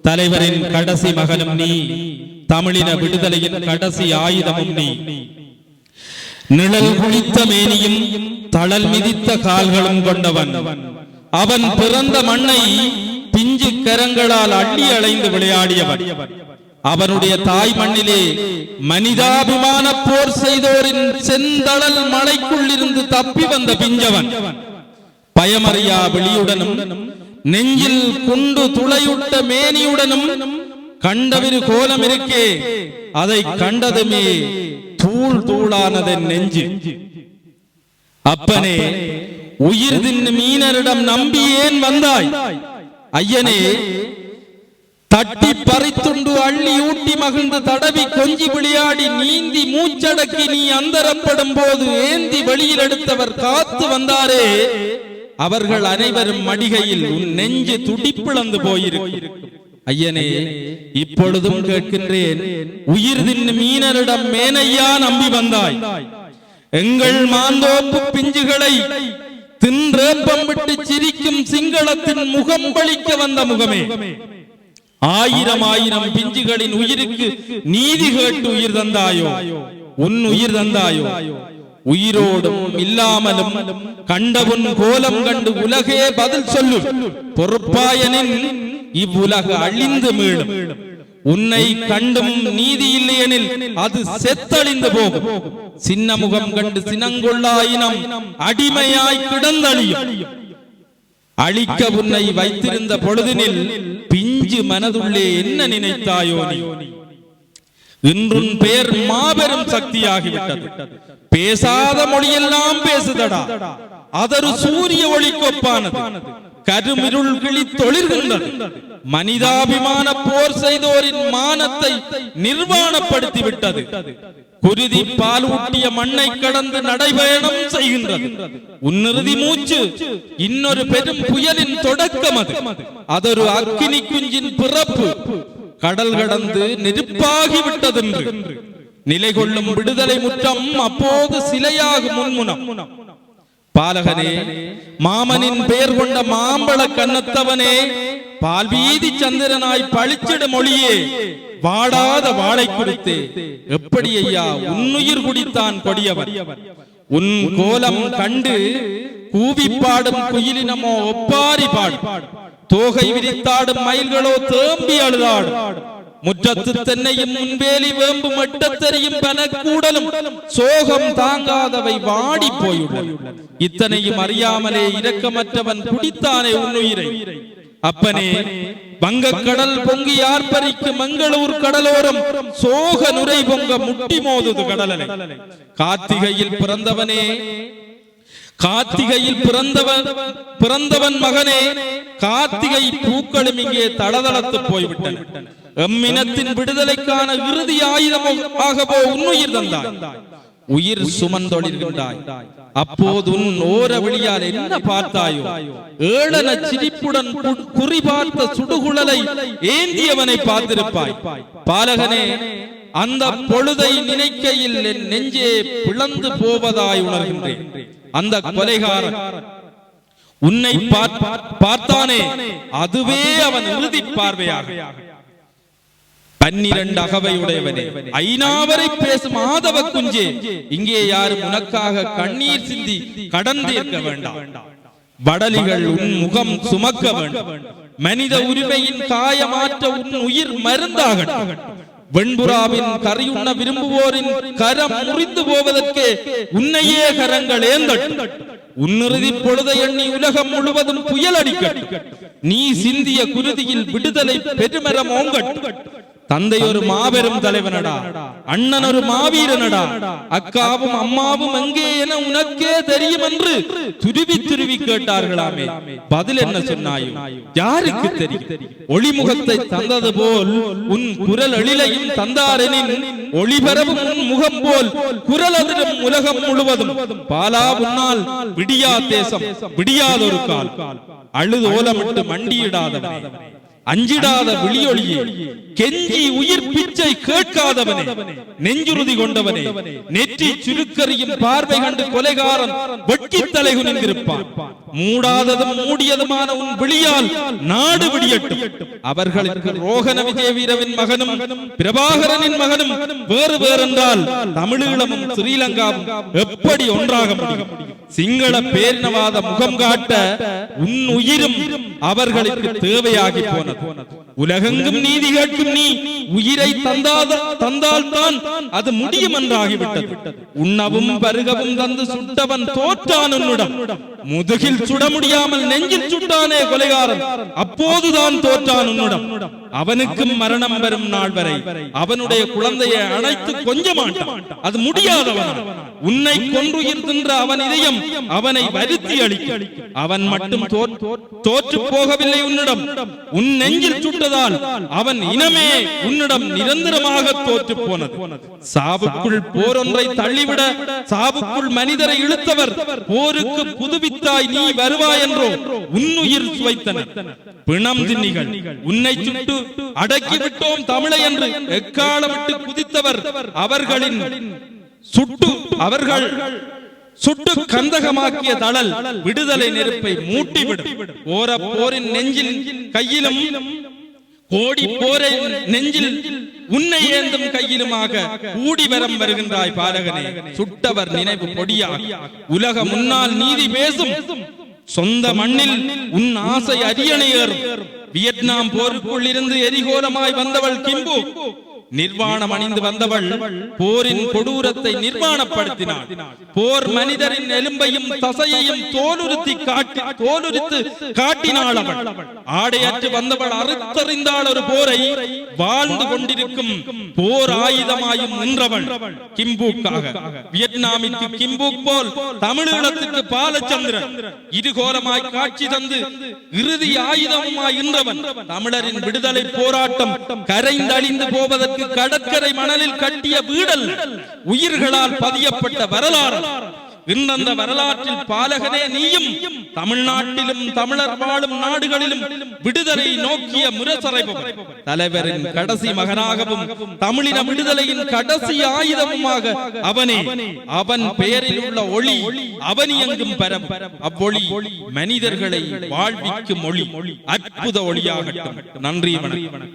தலைவரின் கடைசி மகனும் நீ, தமிழின விடுதலையின் கடைசி ஆயுதமும் நீ. நிழல் குளித்த மேனியும் தளல் மிதித்த கால்களும் கொண்டவன். அவன் பிறந்த மண்ணை பிஞ்சு கரங்களால் அள்ளி அலைந்து விளையாடியவன். அவனுடைய தாய் மண்ணிலே மனிதாபிமான போர் செய்தோரின் செந்தளல் மலைக்குள் இருந்து தப்பி வந்த பிஞ்சவன். பயமறியா வெளியுடனும் நெஞ்சில் குண்டு துளையுட்ட மேனியுடனும் கண்டவிரு கோலம் இருக்கே, அதை கண்டதுமே தூள் தூளானதன் நெஞ்சு. அப்பனே, உயிர் தின்னு மீனரிடம் நம்பி ஏன் வந்தாய்? ஐயனே, தட்டி பறித்துண்டு அள்ளி ஊட்டி மகிழ்ந்து தடவி கொஞ்சி விளையாடி நீந்தி மூச்சடக்கி நீ அந்தரப்படும் போது ஏந்தி வெளியில் எடுத்தவர் காத்து வந்தாரே, அவர்கள் அனைவரும் மடிகையில் உன் நெஞ்சு துடிப்பிழந்து போயிருக்கு. ஐயனே, இப்பொழுதும் கேட்கின்றேன், உயிர் தின்னு மீனரிடம் மேனையா நம்பி வந்தாய்? எங்கள் மாந்தோப்பு பிஞ்சுகளை தின்றேப்பம் விட்டு சிரிக்கும் சிங்களத்தின் முகம் பளிக்க வந்த முகமே, ஆயிரம் ஆயிரம் பிஞ்சுகளின் உயிருக்கு நீதி கேட்டு உயிர் தந்தாயோ? உன் உயிர் தந்தாயோ? உயிரோடும் இல்லாமலும் கண்டவுன் கோலம் கண்டு உலகே பதில் சொல்லும். பொறுப்பாயனின் இவ்வுலக அழிந்து மீளும். உன்னை கண்டும் நீதி இல்லையெனில் அது செத்தழிந்து போகும். சின்ன முகம் கண்டு சினங்கொள்ளாயினம் அடிமையாய் கிடந்தழியும். அழிக்க உன்னை வைத்திருந்த பொழுதினில் பிஞ்சு மனதுள்ளே என்ன நினைத்தாயோ நீ? இன்றும் பெயர் மாபெரும் சக்தியாகிவிட்டது. பேசாத மொழியெல்லாம் பேசுதடா, அதொரு சூரிய ஒளிக்கொப்பானது. கருமிருள் கிளி தொழில்கின்றது. மனிதாபிமான போர் செய்தோரின் மானத்தை நிர்வாணப்படுத்தி விட்டது. குருதி பால் ஊட்டிய மண்ணை கடந்து நடைபயணம் செய்கின்றது. உன்னிறுதி மூச்சு இன்னொரு பெரும் புயலின் தொடக்கம். அதொரு அக்கினி குஞ்சின் பிறப்பு. கடல் கடந்து நெருப்பாகி விட்டதென்று நிலை கொள்ளும் விடுதலை முற்றம் அப்போது சிலையாக முன்முனம். பாலகனே, மாமனின் பெயர் கொண்ட மாம்பழ கண்ணத்தவனே, பால்வீதி சந்திரனாய் பளிச்சிட மொழியே, வாடாத வாழை குடித்தே, எப்படி ஐயா உன்னுயிர் குடித்தான் கொடியவர்? உன் கோலம் கண்டு கூவி பாடும் குயிலினமோ ஒப்பாரி பாடும். தோகை விரித்தாடும் மயில்களோ தேம்பி அழுதாடும். முற்றத்து தென்னையும் முன்வேலி வேம்பு மட்டத்தெறியும் பனக்கூடலும் சோகம் தாங்காதவை வாடி போயுள்ளன. இத்தனையும் அறியாமலே இரக்கமற்றவன் குடித்தானே உன்னுயிரை. அப்பனே, வங்கக்கடல் பொங்கி ஆர்ப்பரிக்கு மங்களூர் கடலோரம் சோக நுரை பொங்க முட்டி மோதுது கடலலை. கார்த்திகையில் பிறந்தவனே, கார்த்திகையில் பிறந்தவன் மகனே, கார்த்திகை பூக்களும் இங்கே தளதளத்து போய்விட்டன. எம்மினத்தின் விடுதலைக்கான இறுதி ஆயுதமாகவோ உன்னுயிர் தந்தாய். உயிர் சுமந்தொழிர்கின்றாய். அப்போது உன் ஓர வழியால் என்ன பார்த்தாயோ? ஏளன சிரிப்புடன் குறிபார்த்த சுடுகுழலை ஏந்தியவனை பார்த்திருப்பாய். பாலகனே, அந்த பொழுதை நினைக்கையில் என் நெஞ்சே பிளந்து போவதாய் உணர்கின்றேன். அந்த கொலைகாரன் உன்னை பார்த்தானே, அதுவே அவன் இறுதி பார்வையாக. 12 அகவையுடையவனே, ஐநாவரை பேசும் ஆதவ குஞ்சே, இங்கே யாரும் உனக்காக கண்ணீர் சிந்தி கடன் தீர்க்க வேண்டாம். வடலிகள் உன் முகம் சுமக்க வேண்டும். மனித உரிமையின் காயமாற்ற உன் உயிர் மருந்தாகட்டும். வெண்புறாவின் கரியுண்ண விரும்புவோரின் கரம் முறிந்து போவதற்கே உன்னையே கரங்கள் ஏந்தட்டும். உன்னிறுதி பொழுதை எண்ணி உலகம் முழுவதும் புயல் அடிக்கட்டும். நீ சிந்திய குருதியில் விடுதலை பெருமரம் ஓங்கட்டும். தந்தை ஒரு மாபெரும் தலைவனடா, அண்ணன் ஒரு மாவீரனடா, அக்காவும் அம்மாவும் எங்கே என உனக்கே தெரியும் என்று துருவி துருவி கேட்டார்களாமே, பதில் என்ன சொன்னாயோ? யாருக்கு தெரியும்? ஒளிமுகத்தை தந்தது போல் உன் குரல் எழிலையும் தந்தாரெனின் ஒளிபரவும் உன் முகம் போல் குரல் அதிரும் உலகம் முழுவதும். பாலா உன்னால் விடியா தேசம், விடியாதொரு கால், அழுது ஓலமிட்டு மண்டியிடாதவனே, அஞ்சிடாத விழியொளியே, கெஞ்சி உயிர் பிச்சை கேட்காதவனே, நெஞ்சுறுதி கொண்டவனே, நெற்றி சுருக்கறியும் பார்வை கண்டு கொலைகாரன் வெட்கி தலை குனிந்திருப்பான். மூடாததும் மூடியதுமான உன் விழியால் நாடு விடியட்டும். அவர்களுக்கு ரோகண விஜய வீரவின் மகனும் பிரபாகரனின் மகனும் வேறு வேறென்றால் தமிழீழமும் ஸ்ரீலங்காவும் எப்படி ஒன்றாக முடியும்? சிங்கள பேரினவாத முகம் காட்ட உன் உயிரும் அவர்களுக்கு தேவையாகி போனது. உலகெங்கும் நீதி கேட்கும் நீ உயிரை தந்தால்தான் அது முடியும் என்றாகிவிட்டது. உண்ணவும் பருகவும் தந்து சுட்டவன் தோற்றான் உன்னிடம். முதுகில் சுட முடியாமல் நெஞ்சில் சுட்டானே கொலைகாரன், அப்போதுதான் தோற்றான் உன்னிடம். அவனுக்கும் மரணம் வரும் நாள் வரை அவனுடைய குழந்தையை அணைத்து கொஞ்ச மாட்டான். அது முடியாதவன். உன்னை கொன்றுயிர் தின்ற அவன் இதயம் அவனை வருத்தி அளிக்கும். அவன் மட்டும் தோற்று போகவில்லை உன்னிடம். உன் நெஞ்சில் சுட்டதால் அவன் இனமே உன்னிடம் நிரந்தரமாக தோற்று போனது. சாவுக்குள் போர் ஒன்றை தள்ளிவிட சாவுக்குள் மனிதரை இழுத்தவர் போருக்கு புதுவித்தாய் நீ வருவாய் என்றோ உன்னுயிர் சுவைத்தனர். பிணம் தின்னிகள் உன்னை சுட்டு அடக்கி விட்டோம் தமிழை என்று எக்காலமிட்டு குதித்தவர் அவர்கள் சுட்டு கந்தகமாக்கிய தளல் விடுதலை நெருப்பை மூட்டிவிடும். ஓர போரின் நெஞ்சில் கையிலும் கோடி போரை நெஞ்சில் உன்னை ஏந்தும் கையிலுமாக கூடி வரம் வருகின்றாய் பாலகனே. சுட்டவர் நினைவு பொடியாக உலக முன்னால் நீதி பேசும். சொந்த மண்ணில் உன் ஆசை அரியணை ஏறும். வியட்நாம் போருக்குள் இருந்து எரிகோலமாய் வந்தவள் கிம்பு நிர்வாணம் அணிந்து வந்தவள் போரின் கொடூரத்தை நிர்வாணப்படுத்தினாள். போர் மனிதரின் எலும்பையும் தசையையும் தோலுரித்து காட்டினாள். அவள் ஆடையற்று வந்தவள் அறுத்தறிந்தாள் ஒரு போரை. வாழ்ந்து கொண்டிருக்கும் போர் ஆயுதமாயும் நின்றவள் கிம்புக்காக. வியட்நாமிற்கு கிம்பு போல் தமிழீழத்துக்கு பாலச்சந்திரன் இருகோரமாய் காட்சி தந்து இறுதி ஆயுதமாய் நின்றவன். தமிழரின் விடுதலை போராட்டம் கரைந்தழிந்து போவதற்கு கடற்கரை மணலில் கட்டிய வீடல், உயிர்களால் பதியப்பட்ட வரலாறு. இந்த வரலாற்றில் பாலகனே நீயும் தமிழ்நாட்டிலும் தமிழர் வாழும் நாடுகளிலும் விடுதலை நோக்கிய முரசறைபவர். தலைவரின் கடைசி மகனாகவும் தமிழின விடுதலையின் கடைசி ஆயுதமுமாக அவனே. அவன் பெயரில் உள்ள ஒளி அவனி எங்கும் பரவும். அவ்வொளி மனிதர்களை வாழ்விக்கும் ஒளி, அற்புத ஒளியாகட்டும். நன்றி, வணக்கம்.